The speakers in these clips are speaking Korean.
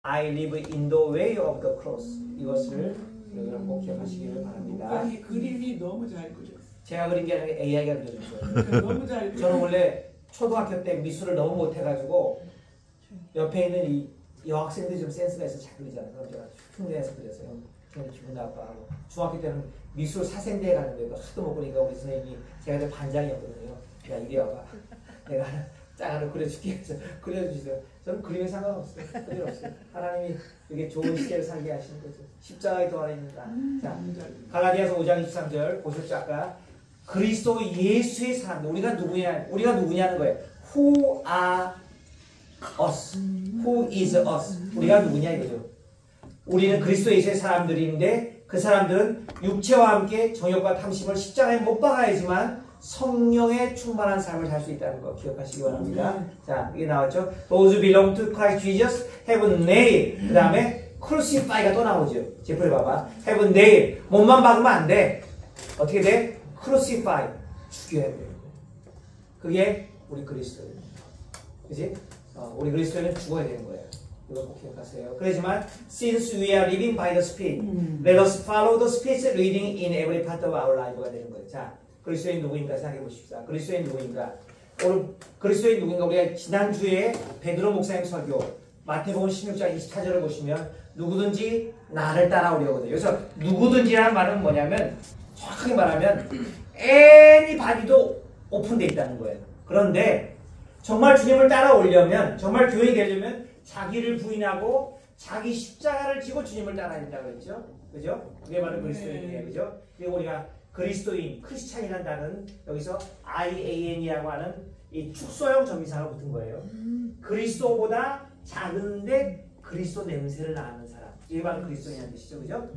I live in the way of the cross. 이것을 여러분 꼭 기억하시기를 바랍니다. 이 그림이 너무 잘 그렸어요. 제가 그린 게 아니라 AI가 그려줬어요. 너무 잘 그렸어요. 저는 원래 초등학교 때 미술을 너무 못해가지고 옆에 있는 이 여학생들이 좀 센스가 있어 잘 그리잖아요. 그럼 제가 흉내내서 그렸어요. 저는 기분 나빠하고 주학교 때는 미술 사생대회 가는데 하도 못 그리니까 우리 선생님이 제가 그때 반장이었거든요. 야 이리 와봐. 내가 짱을 그려줄게 해서 그려주세요. 저는 그림에 상관없어요. 그림 없어요. 하나님이 이게 좋은 시대를 살게 하시는 거죠. 십자가에 더 안에 있는다. 자, 갈라디아서 5장 23절 보셨죠? 아까 그리스도 예수의 사람들. 우리가 누구냐? 우리가 누구냐는 거예요. Who are us? Who is us? 우리가 누구냐 이거죠. 우리는 그리스도 예수의 사람들인데 그 사람들은 육체와 함께 정욕과 탐심을 십자가에 못 박아야지만 성령의 충만한 삶을 살 수 있다는 거 기억하시기 바랍니다. 자, 이게 나왔죠? Those who belong to Christ Jesus have nailed. 그 다음에 crucify가 또 나오죠. 제프리 봐봐. have nailed. 몸만 박으면 안 돼. 어떻게 돼? crucify. 죽여야 돼요. 그게 우리 그리스도예요. 그치? 우리 그리스도는 죽어야 되는 거예요. 이거 꼭 기억하세요. 그렇지만 since we are living by the Spirit, let us follow the Spirit's leading in every part of our life가 되는 거예요. 자, 그리스도인 누구인가 생각해 보십시다. 그리스도인 누구인가? 오늘 그리스도인 누구인가? 우리가 지난주에 베드로 목사님 설교 마태복음 16장 24절을 보시면 누구든지 나를 따라오려거든요. 그래서 누구든지라는 말은 뭐냐면 정확하게 말하면 anybody도 오픈되어 있다는 거예요. 그런데 정말 주님을 따라오려면 정말 교인이 되려면 자기를 부인하고 자기 십자가를 지고 주님을 따라야 된다고 했죠. 그죠? 그게 바로 그리스도인이에요. 그죠? 그리고 우리가 그리스도인, 크리스찬이라는 단어는 여기서 IAN이라고 하는 이 축소형 전미사가 붙은 거예요. 그리스도보다 작은데 그리스도 냄새를 나는 사람. 이게 바로 그리스도인이라는 뜻이죠. 그죠?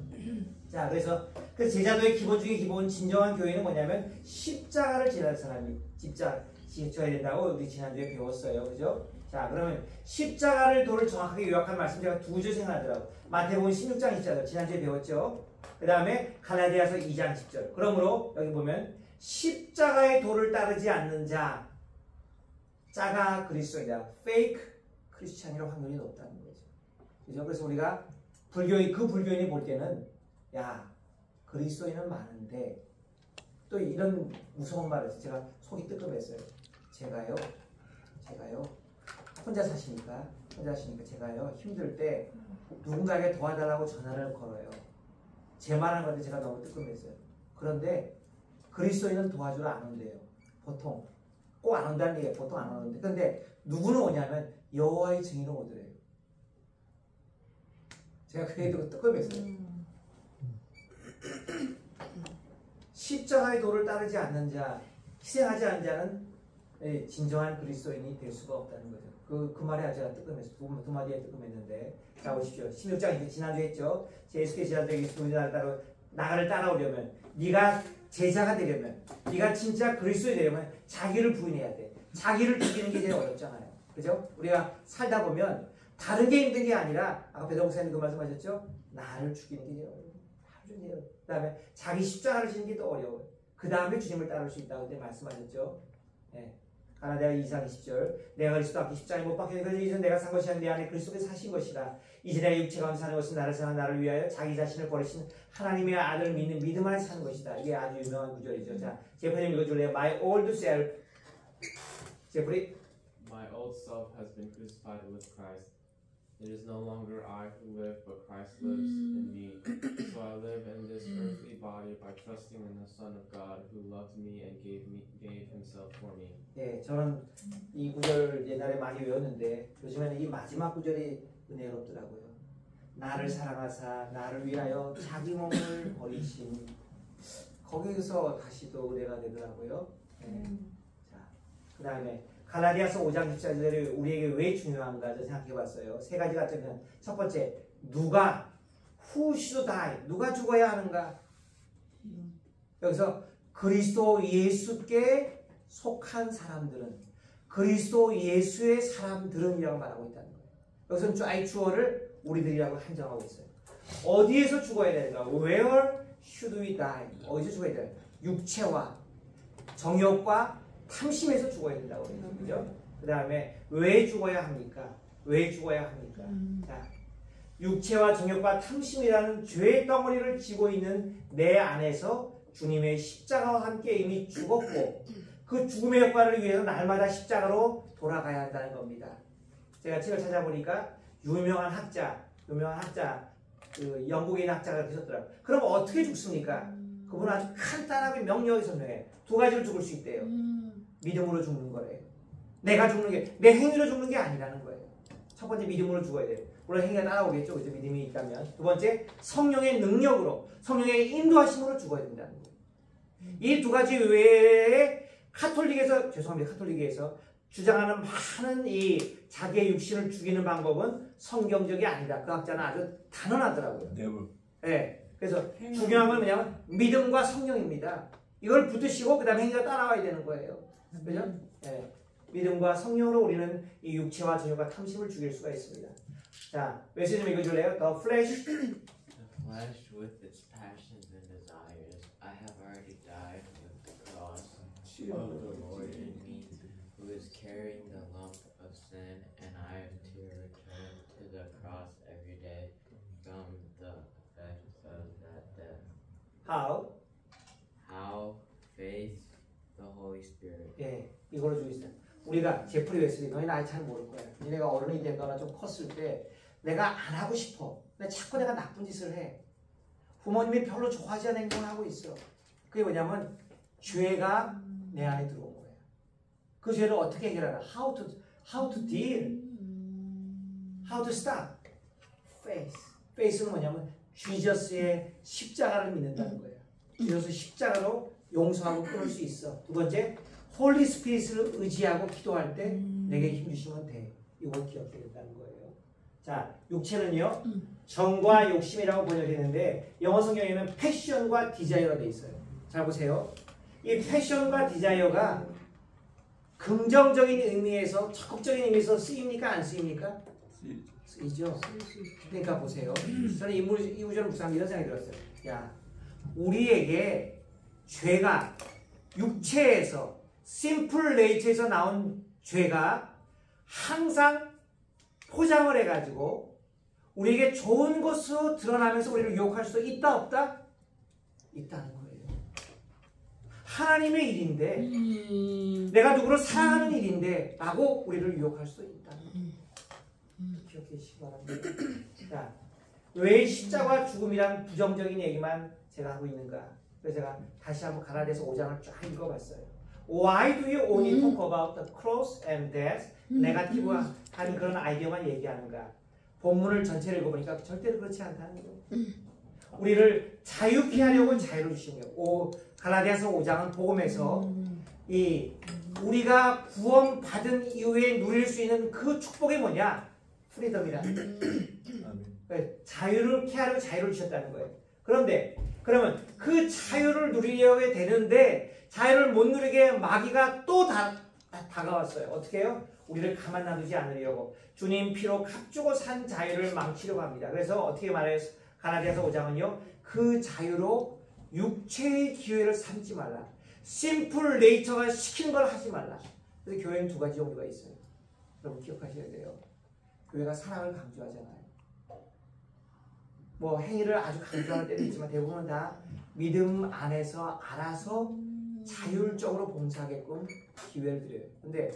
자, 그래서 그 제자도의 기본 중에 기본 진정한 교회는 뭐냐면 십자가를 지는 사람이 지켜야 된다고 우리 지난주에 배웠어요. 그죠? 자, 그러면 십자가를 도를 정확하게 요약한 말씀 제가 두 줄 생각하더라고요. 마태복음 16장 24절 지난주에 배웠죠. 그 다음에 갈라디아서 2장 10절. 그러므로 여기 보면 십자가의 도를 따르지 않는 자가 그리스도이다. 페이크 크리스찬이라 확률이 높다는 거죠. 그죠? 그래서 우리가 불교인이 볼 때는 야 그리스도인은 많은데 또 이런 무서운 말을 해서 제가 속이 뜨끔했어요. 제가요 혼자 사시니까 제가요 힘들 때 누군가에게 도와달라고 전화를 걸어요. 제 말한 건데 제가 너무 뜨끔했어요. 그런데 그리스도인은 도와주러 안 온대요. 보통 꼭 안 온다는 얘기예요. 보통 안 오는데 근데 누구는 오냐면 여호와의 증인은 오더래요. 제가 그 얘기 듣고 뜨끔했어요. 십자가의 도를 따르지 않는 자, 희생하지 않는 자는 진정한 그리스도인이 될 수가 없다는 거죠. 그 말에 제가 뜨끔했어요. 두 마디에 뜨끔했는데 자 보십시오. 16장 지난주에 했죠. 예수께서 제자들에게 나를 따라오려면 네가 제자가 되려면 네가 진짜 그리스도인이 되려면 자기를 부인해야 돼. 자기를 죽이는 게 제일 어렵잖아요. 그죠? 우리가 살다 보면 다른 게 힘든 게 아니라 아까 배동 목사님 그 말씀하셨죠? 나를 죽이는 게 제일 어려워요. 그 다음에 자기 십자가를 지는 게 더 어려워요. 그 다음에 주님을 따를 수 있다고 그때 말씀하셨죠. 네. 갈라디아 2장 20절 내가 그리스도 앞에 십자가에 못 박혀 그래서 이제 내가 산 것이 아니라 내 안에 그리스도께서 사신 것이라. 이제 내가 육체 가운데 사는 것은 나를 사랑한 나를 위하여 자기 자신을 버리신 하나님의 아들을 믿는 믿음 안에 사는 것이다. 이게 아주 유명한 구절이죠. 자, 제프님 읽어줄래요? My old self. 제프리. My old self has been crucified with Christ. It is no longer I who live, but Christ lives in me. So I live in this earthly body by trusting in the Son of God who loved me and gave himself for me. 네, 저는 이 구절 옛날에 많이 외웠는데 요즘에는 이 마지막 구절이 은혜롭더라고요. 나를 사랑하사 나를 위하여 자기 몸을 버리신 거기서 다시 또 은혜가 되더라고요. 네. 자, 그 다음에 갈라디아서 5장 14절이 우리에게 왜 중요한가 생각해봤어요. 세 가지가 있다면 첫 번째 누가 who should die 누가 죽어야 하는가. 여기서 그리스도 예수께 속한 사람들은 그리스도 예수의 사람들은이라고 말하고 있다는 거예요. 여기서는 주어를 우리들이라고 한정하고 있어요. 어디에서 죽어야 되는가? Where should we die? 어디서 죽어야 돼요? 육체와 정욕과 탐심에서 죽어야 된다고 그래요. 그죠? 그 다음에 왜 죽어야 합니까? 자, 육체와 정욕과 탐심이라는 죄의 덩어리를 지고 있는 내 안에서 주님의 십자가와 함께 이미 죽었고 그 죽음의 역할을 위해서 날마다 십자가로 돌아가야 한다는 겁니다. 제가 책을 찾아보니까 유명한 학자 그 영국인 학자가 계셨더라고요. 그럼 어떻게 죽습니까? 그분은 아주 간단하게 명료하게 설명해. 두 가지로 죽을 수 있대요. 믿음으로 죽는 거래요. 내가 죽는 게 내 행위로 죽는 게 아니라는 거예요. 첫 번째 믿음으로 죽어야 돼요. 물론 행위가 따라오겠죠. 그죠? 믿음이 있다면. 두 번째 성령의 능력으로 성령의 인도하심으로 죽어야 된다는 거예요. 이 두 가지 외에 카톨릭에서 주장하는 많은 이 자기의 육신을 죽이는 방법은 성경적이 아니다. 그 학자는 아주 단언하더라고요. 네. 그래서 중요한 건 뭐냐면 믿음과 성령입니다. 이걸 붙으시고 그 다음에 행위가 따라와야 되는 거예요. 그죠? 네. 믿음과 성령으로 우리는 이 육체와 정욕과 탐심을 죽일 수가 있습니다. 자, 웨슬리 좀 읽어줄래요? The flesh with its passions and desires, I have already died with the cross 치유. of the Lord in me, who is carrying the lump of sin, and I am to return to the cross every day from the effects of that death. How? How faith, the Holy Spirit. 예, 이걸로 주고 있어요. 우리가 제프리 웨슬리, 너희 나이 잘 모를 거야. 니네가 어른이 되거나 좀 컸을 때 내가 안 하고 싶어. 근데 자꾸 내가 나쁜 짓을 해. 부모님이 별로 좋아하지 않는 행동을 하고 있어. 그게 뭐냐면 죄가 내 안에 들어온 거예요. 그 죄를 어떻게 해결하나? How to deal? How to stop? Faith. Faith는 뭐냐면 지저스의 십자가를 믿는다는 거예요. 지저스 십자가로 용서하고 끊을 수 있어. 두 번째, 홀리 스피릿을 의지하고 기도할 때 내게 힘 주시면 돼. 이걸 기억해야 된다는 거예요. 자, 육체는요, 정과 욕심이라고 번역했는데 영어 성경에는 패션과 디자이어가 돼 있어요. 잘 보세요. 이 패션과 디자이어가 긍정적인 의미에서, 적극적인 의미에서 쓰입니까? 안 쓰입니까? 쓰이죠. 그러니까 보세요. 저는 이우전 묵상하면서 이런 생각이 들었어요. 야, 우리에게 죄가 육체에서 심플 네이처에서 나온 죄가 항상 포장을 해가지고 우리에게 좋은 것으로 드러나면서 우리를 유혹할 수 있다 없다? 있다는 거예요. 하나님의 일인데 내가 누구를 사랑하는 일인데 라고 우리를 유혹할 수 있다는 거예요. 기억해 주시기 바랍니다. 자, 왜 십자가 죽음이란 부정적인 얘기만 제가 하고 있는가? 그래서 제가 다시 한번 갈라디아서 5장을 쫙 읽어봤어요. Why do you only talk about the cross and death? 네거티브한 그런 아이디어만 얘기하는가? 본문을 전체를 읽어보니까 절대로 그렇지 않다는 거예요. 우리를 자유케 하려고 자유를 주신 거예요. 갈라디아서 5장은 복음에서 이 우리가 구원받은 이후에 누릴 수 있는 그 축복이 뭐냐? 프리덤이라는 거예요. 자유를 케하려고 자유를 주셨다는 거예요. 그런데 그러면 그 자유를 누리려고 되는데 자유를 못 누리게 마귀가 또 다가왔어요. 어떻게 해요? 우리를 가만 놔두지 않으려고 주님 피로 값주고 산 자유를 망치려고 합니다. 그래서 어떻게 말해요? 갈라디아서 5장은요. 그 자유로 육체의 기회를 삼지 말라. 심플 네이처가 시킨 걸 하지 말라. 그래서 교회는 두 가지 종류가 있어요. 여러분 기억하셔야 돼요. 교회가 사랑을 강조하잖아요. 뭐 행위를 아주 강조하는 때도 있지만 대부분은 다 믿음 안에서 알아서 자율적으로 봉사하게끔 기회를 드려요. 근데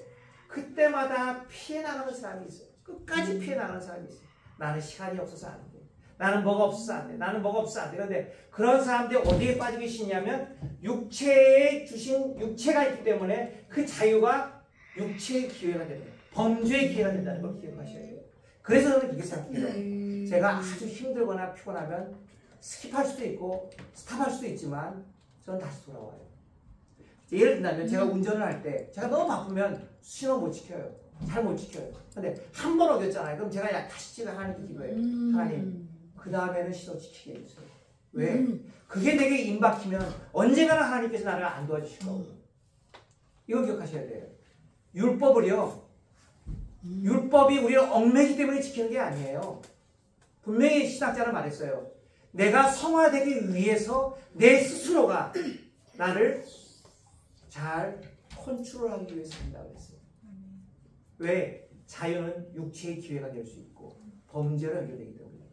그때마다 피해 나가는 사람이 있어요. 끝까지 피해 나가는 사람이 있어요. 나는 시간이 없어서 안 돼. 나는 뭐가 없어서 안 돼. 나는 뭐가 없어서 안 돼. 그런데 그런 사람들이 어디에 빠지기 쉽냐면 육체에 주신 육체가 있기 때문에 그 자유가 육체의 기회가 되는 거예요. 범죄의 기회가 된다는 걸 기억하셔야 돼요. 그래서 저는 이게 생각해요. 제가 아주 힘들거나 피곤하면 스킵할 수도 있고 스탑할 수도 있지만 저는 다시 돌아와요. 예를 들면 제가 운전을 할 때 제가 너무 바쁘면 신호 못 지켜요. 잘 못 지켜요. 근데 한 번 어겼잖아요. 그럼 제가 다시 집에 하나님께 기도해요. 하나님 그 다음에는 신호 지키게 해주세요. 왜? 그게 내게 임박히면 언젠가는 하나님께서 나를 안 도와주실 거고. 이걸 기억하셔야 돼요. 율법이 우리를 얽매기 때문에 지키는 게 아니에요. 분명히 신학자는 말했어요. 내가 성화되기 위해서 내 스스로가 나를 잘 컨트롤하기 위해서 한다고 했어요. 왜? 자유는 육체의 기회가 될 수 있고 범죄로 연결되기 때문에.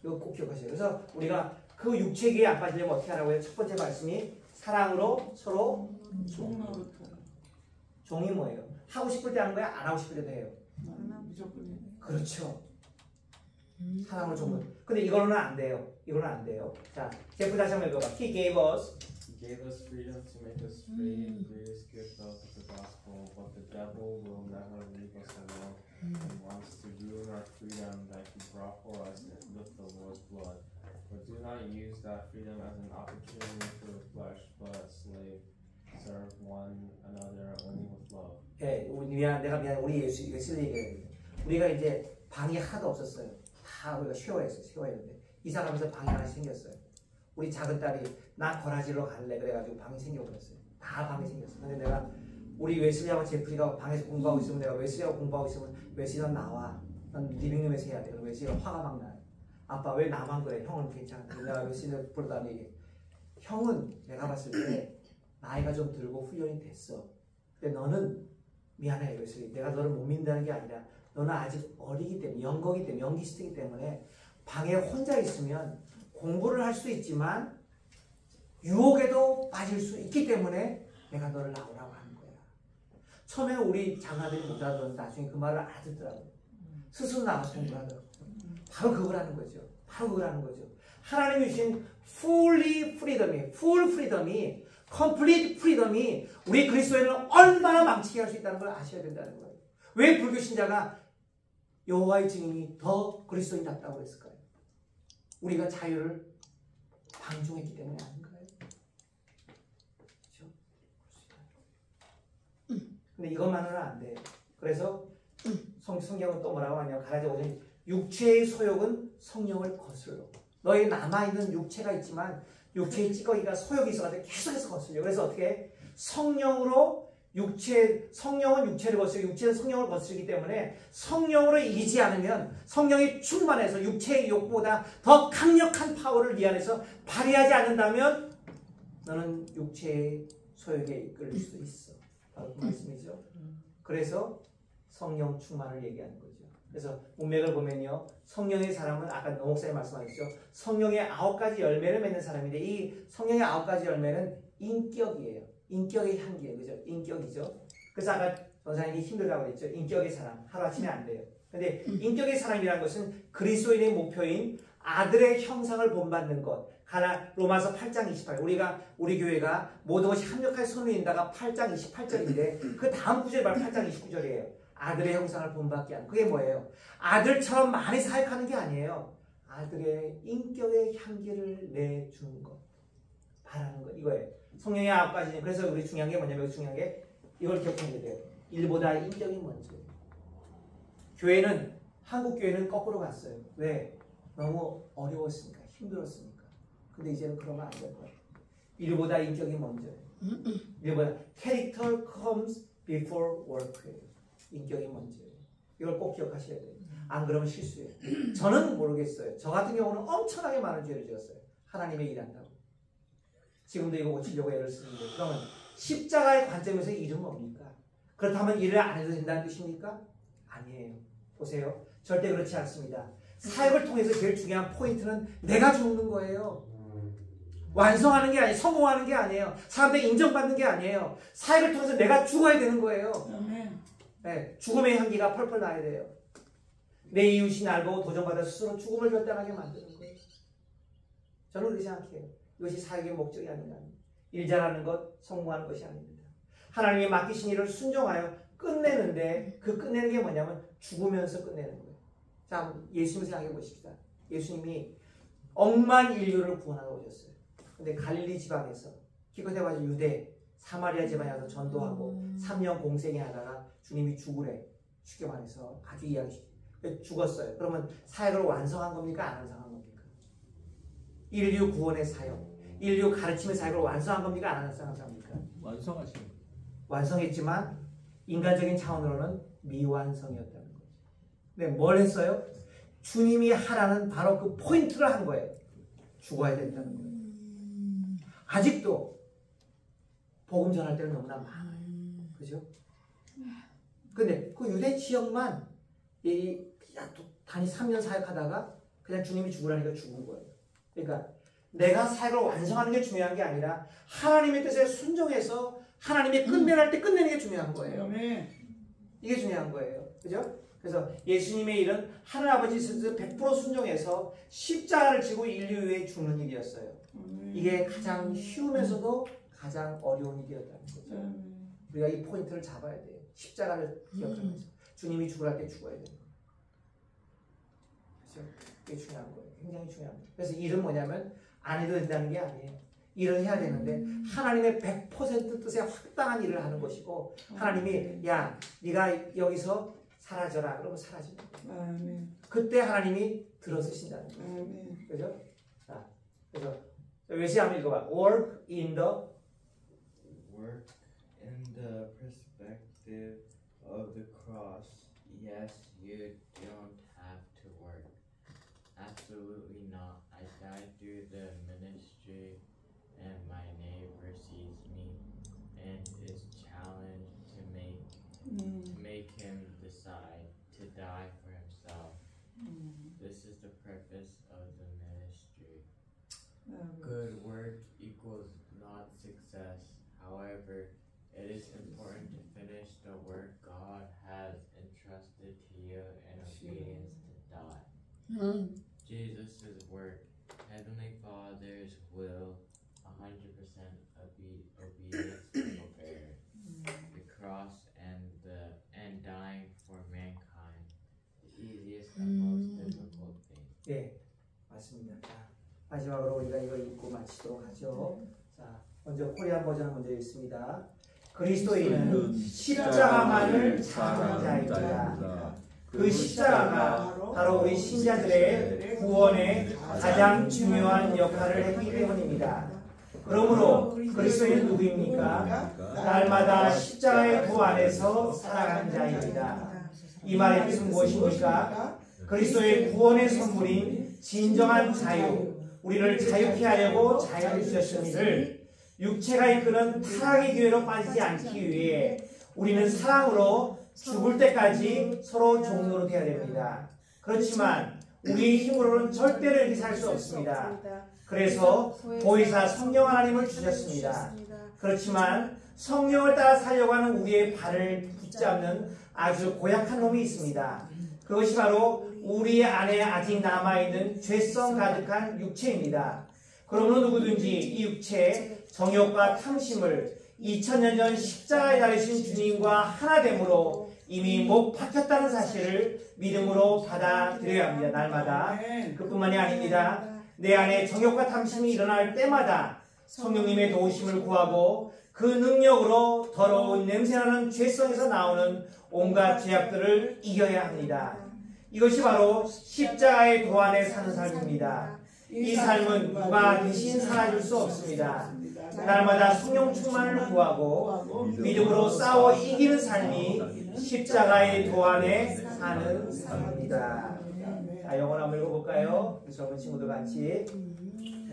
이거 꼭 기억하세요. 그래서 우리가 그 육체기에 안 빠지려면 어떻게 하라고요? 첫 번째 말씀이 사랑으로 서로 종로부터 종이 뭐예요? 하고 싶을 때 하는 거야? 안 하고 싶을 때도 해요? 무조건 해. 그렇죠. 사랑으로 종로. 근데 이거는 안 돼요. 이거는 안 돼요. 자, 제프 다시 한번 읽어봐. He gave us He gave us freedom to make us free and greatest gift of the gospel, but the devil will never leave us alone and wants to ruin our freedom that he brought for us with the Lord's blood. But do not use that freedom as an opportunity for the flesh, but as slave. Serve one another only with love. 예, 내가 미안. 우리 예수 얘기해요. 우리가 이제 방이 하나도 없었어요. 다 우리가 쉐어했는데 이사 가면서 방이 하나씩 생겼어요. 우리 작은 딸이 나 거라지로 갈래 그래가지고 방이 생겨버렸어요. 다 방이 생겼어요. 근데 내가 우리 웨슬리하고 제프리가 방에서 공부하고 있으면 내가 웨슬리하고 공부하고 있으면 웨슬리 넌 나와. 난 리빙룸에서 해야 돼. 그럼 웨슬리가 화가 막 나요. 아빠 왜 나만 그래? 형은 괜찮아. 내가 웨슬리를 부르다 얘기해. 형은 내가 봤을 때 나이가 좀 들고 훈련이 됐어. 근데 너는 미안해 웨슬리. 내가 너를 못 믿는다는 게 아니라 너는 아직 어리기 때문에 영거기 때문에 영기스트이기 때문에 방에 혼자 있으면 공부를 할 수 있지만 유혹에도 빠질 수 있기 때문에 내가 너를 나오라고 하는 거야. 처음에는 우리 장아들이 못 알아들었는데 나중에 그 말을 알아듣더라고요. 스스로 나가서 공부를 하더라고요. 바로 그걸 하는 거죠. 바로 그걸 하는 거죠. 하나님이 주신 fully freedom이 full freedom이 complete freedom이 우리 그리스도인을 얼마나 망치게 할 수 있다는 걸 아셔야 된다는 거예요. 왜 불교 신자가 여호와의 증인이 더 그리스도인답다고 그랬을까요? 우리가 자유를 방종했기 때문에 아닌가요? 그렇죠? 근데 이것만으로는 안 돼요. 그래서 성경은 또 뭐라고 하냐면 갈라디아 5장 육체의 소욕은 성령을 거슬러. 너희 남아있는 육체가 있지만 육체의 찌꺼기가 소욕이 있어가지고 계속해서 거슬려. 그래서 어떻게 해? 성령은 육체를 거슬리고 육체는 성령을 거슬리기 때문에 성령으로 이기지 않으면 성령이 충만해서 육체의 욕보다 더 강력한 파워를 네 안에서 발휘하지 않는다면 너는 육체의 소욕에 이끌릴 수 있어. 바로 그 말씀이죠. 그래서 성령 충만을 얘기하는 거죠. 그래서 문맥을 보면요. 성령의 사람은 아까 노 목사님 말씀하셨죠. 성령의 9가지 열매를 맺는 사람인데 이 성령의 9가지 열매는 인격이에요. 인격의 향기예요. 그죠? 인격이죠. 그래서 아까 전사님이 힘들다고 그랬죠. 인격의 사람. 하루아침에 안 돼요. 근데 인격의 사람이라는 것은 그리스도인의 목표인 아들의 형상을 본받는 것. 로마서 8장 28. 우리 교회가 모든 것이 합력할 손을 인다가 8장 28절인데 그 다음 구절이 바로 8장 29절이에요. 아들의 형상을 본받게 하는. 그게 뭐예요? 아들처럼 많이 사역하는 게 아니에요. 아들의 인격의 향기를 내주는 것. 바라는 것. 이거예요. 성령의 9가지. 그래서 우리 중요한 게 뭐냐면 중요한 게 이걸 기억하게 돼요. 일보다 인격이 먼저. 교회는 한국 교회는 거꾸로 갔어요. 왜? 너무 어려웠으니까. 힘들었으니까. 근데 이제는 그러면 안 될 거예요. 일보다 인격이 먼저예요. 일보다 character comes before work예요. 인격이 먼저예요. 이걸 꼭 기억하셔야 돼요. 안 그러면 실수예요. 저는 모르겠어요. 저 같은 경우는 엄청나게 많은 죄를 지었어요. 하나님의 일한다고. 지금도 이거 고치려고 애를 쓰는데 그러면 십자가의 관점에서 일은 뭡니까? 그렇다면 일을 안 해도 된다는 뜻입니까? 아니에요. 보세요. 절대 그렇지 않습니다. 사역을 통해서 제일 중요한 포인트는 내가 죽는 거예요. 완성하는 게 아니에요. 성공하는 게 아니에요. 사람들이 인정받는 게 아니에요. 사역을 통해서 내가 죽어야 되는 거예요. 네, 죽음의 향기가 펄펄 나야 돼요. 내 이웃이 날 보고 도전받아 스스로 죽음을 결단하게 만드는 거예요. 저는 그렇게 생각해요. 이것이 사역의 목적이 아닌가. 일 잘하는 것, 성공하는 것이 아닙니다. 하나님이 맡기신 일을 순종하여 끝내는데 그 끝내는 게 뭐냐면 죽으면서 끝내는 거예요. 자, 예수님 생각해 보십시다. 예수님이 억만 인류를 구원하러 오셨어요. 근데 갈릴리 지방에서 기껏해가지고 유대, 사마리아 지방에 가서 전도하고 3년 공생회 하다가 주님이 죽으래. 쉽게 말해서 아주 이야기 죽었어요. 그러면 사역을 완성한 겁니까? 안 완성한 겁니까? 인류 구원의 사역, 인류 가르침의 사역을 완성한 겁니까? 안 완성한 겁니까? 완성하신 거예요. 완성했지만 인간적인 차원으로는 미완성이었다는 거죠. 근데 뭘 했어요? 주님이 하라는 바로 그 포인트를 한 거예요. 죽어야 된다는 거예요. 아직도 복음 전할 때는 너무나 많아요. 그죠? 근데 그 유대 지역만 단위 3년 사역하다가 그냥 주님이 죽으라니까 죽은 거예요. 그러니까 내가 사역을 완성하는 게 중요한 게 아니라 하나님의 뜻에 순종해서 하나님이 끝내할 때 끝내는 게 중요한 거예요. 이게 중요한 거예요. 그죠? 그래서 예수님의 일은 하늘아버지 뜻에 100% 순종해서 십자가를 지고 인류 위해 죽는 일이었어요. 이게 가장 쉬우면서도 가장 어려운 일이었다는 거죠. 우리가 이 포인트를 잡아야 돼요. 십자가를 기억하면서 주님이 죽으라 때 죽어야 돼요. 그렇죠? 이게 중요한 거예요. 굉장히 중요한 거예요. 그래서 일은 뭐냐면 안 해도 된다는 게 아니에요. 일을 해야 되는데 하나님의 100% 뜻에 합당한 일을 하는 것이고 하나님이 야 네가 여기서 사라져라 그러면 사라지는 거예요. 그때 하나님이 들어서신다는 거예요. 그죠? 자, 그래서 외시 한번 읽어봐. Work in the perspective of the cross. Yes, you don't have to work. Absolutely not. I died through the ministry, and my neighbor sees me and is challenged to make him decide to die for himself. This is the purpose of the ministry. Good work equals not success. However, it is important to finish the work God has entrusted to you in obedience to die. Jesus' work, Heavenly Father's will, 100% obedience to obey. The cross and dying for mankind, the easiest and most difficult thing. 네, 맞습니다. 자, 마지막으로 우리가 이거 읽고 마치도록 하죠. 자, 먼저 코리안 버전 먼저 읽습니다. 그리스도인은 십자가만을 찾는 자입니다. 그 십자가가 바로 우리 신자들의 구원에 가장 중요한 역할을 했기 때문입니다. 그러므로 그리스도인은 누구입니까? 날마다 십자가의 부 안에서 살아가는 자입니다. 이 말의 뜻은 무엇입니까? 그리스도의 구원의 선물인 진정한 자유, 우리를 자유케 하려고 자유를 주셨음을 육체가 이끄는 타락의 기회로 빠지지 않기 위해 우리는 사랑으로 죽을 때까지 서로 종노릇 해야 됩니다. 그렇지만 우리의 힘으로는 절대로 이렇게 살 수 없습니다. 그래서 보혜사 성령 하나님을 주셨습니다. 그렇지만 성령을 따라 살려고 하는 우리의 발을 붙잡는 아주 고약한 놈이 있습니다. 그것이 바로 우리 안에 아직 남아있는 죄성 가득한 육체입니다. 그러므로 누구든지 이 육체, 정욕과 탐심을 2000년 전 십자가에 달리신 주님과 하나됨으로 이미 못 박혔다는 사실을 믿음으로 받아들여야 합니다. 날마다. 그뿐만이 아닙니다. 내 안에 정욕과 탐심이 일어날 때마다 성령님의 도우심을 구하고 그 능력으로 더러운 냄새나는 죄성에서 나오는 온갖 죄악들을 이겨야 합니다. 이것이 바로 십자가의 도 안에 사는 삶입니다. 이 삶은 누가 대신 살아줄 수 없습니다. 날마다 성령 충만을 구하고 믿음으로 싸워 이기는 삶이 십자가의 도 안에 사는 삶입니다. 자, 영어 한번 읽어볼까요? 젊은 친구들 같이.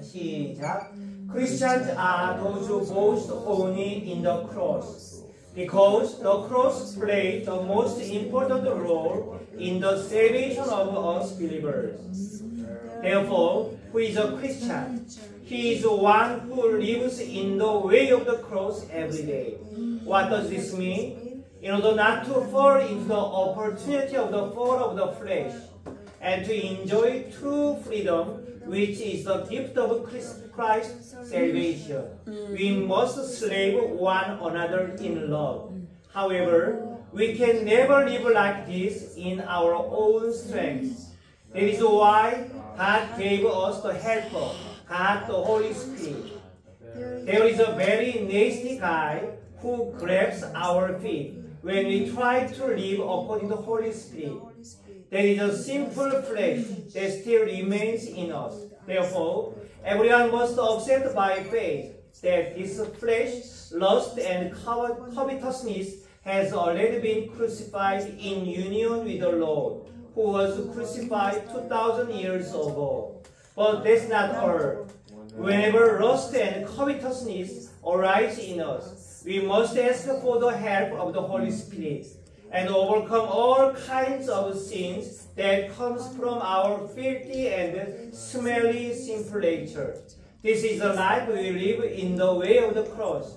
시작. Christians are those who boast only in the cross, because the cross played the most important role in the salvation of us believers. Therefore, who is a Christian? He is one who lives in the way of the cross every day. What does this mean? In order not to fall into the opportunity of the fall of the flesh, and to enjoy true freedom, which is the gift of Christ's salvation, we must slave one another in love. However, we can never live like this in our own strength. That is why God gave us the Helper, God the Holy Spirit. There is a very nasty guy who grabs our feet when we try to live according to the Holy Spirit. There is a sinful flesh that still remains in us. Therefore, everyone must accept by faith that this flesh, lust, and covetousness has already been crucified in union with the Lord, who was crucified 2,000 years ago. But that's not all. Whenever lust and covetousness arise in us, we must ask for the help of the Holy Spirit. and overcome all kinds of sins that comes from our filthy and smelly sinful nature. This is the life we live in the way of the cross.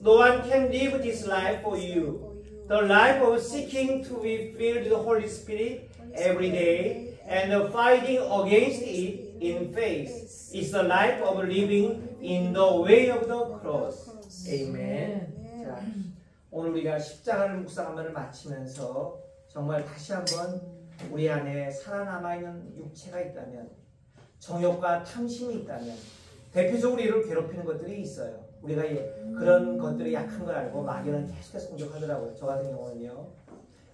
No one can live this life for you. The life of seeking to be filled with the Holy Spirit every day and fighting against it in faith is the life of living in the way of the cross. Amen. 자, 오늘 우리가 십자가를 묵상하면을 마치면서 정말 다시 한번 우리 안에 살아남아있는 육체가 있다면, 정욕과 탐심이 있다면, 대표적으로 우리를 괴롭히는 것들이 있어요. 우리가 그런 것들이 약한 걸 알고 마귀는 계속해서 공격하더라고요. 저 같은 경우는요.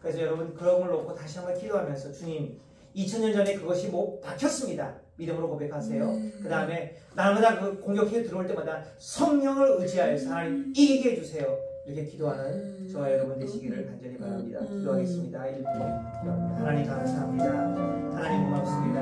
그래서 여러분 그런 걸 놓고 다시 한번 기도하면서 주님 2000년 전에 그것이 못 박혔습니다. 믿음으로 고백하세요. 그 다음에 날마다 그 공격해 들어올 때마다 성령을 의지하여서 하나님 이기게 해주세요. 이렇게 기도하는 저와 여러분 되시기를 간절히 바랍니다. 기도하겠습니다. 1분 기도합니다. 하나님 감사합니다. 하나님 고맙습니다.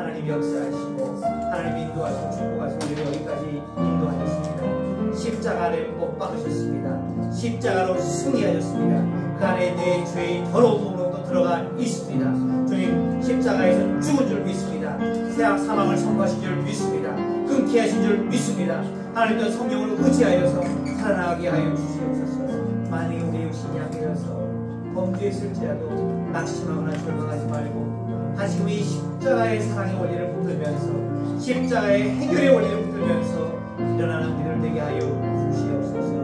하나님 역사하시고 하나님 인도하시고 축복하시고 우리를 여기까지 인도하셨습니다. 십자가 아래 못 박으셨습니다. 십자가로 승리하셨습니다. 그 안에 내 죄의 더러운 몸으로 들어가 있습니다. 주님 십자가에서 죽은 줄 믿습니다. 세상 사망을 선포하신 줄 믿습니다. 끊게 하신 줄 믿습니다. 하나님도 성령을 의지하여서 살아나가게 하여 주시옵소서. 만약에 우리 육신이 약해져서 범죄했을지라도 낙심하거나 절망하지 말고 다시금 이 십자가의 사랑의 원리를 붙들면서 십자가의 해결의 원리를 붙들면서 일어나는 일을 되게 하여 주시옵소서.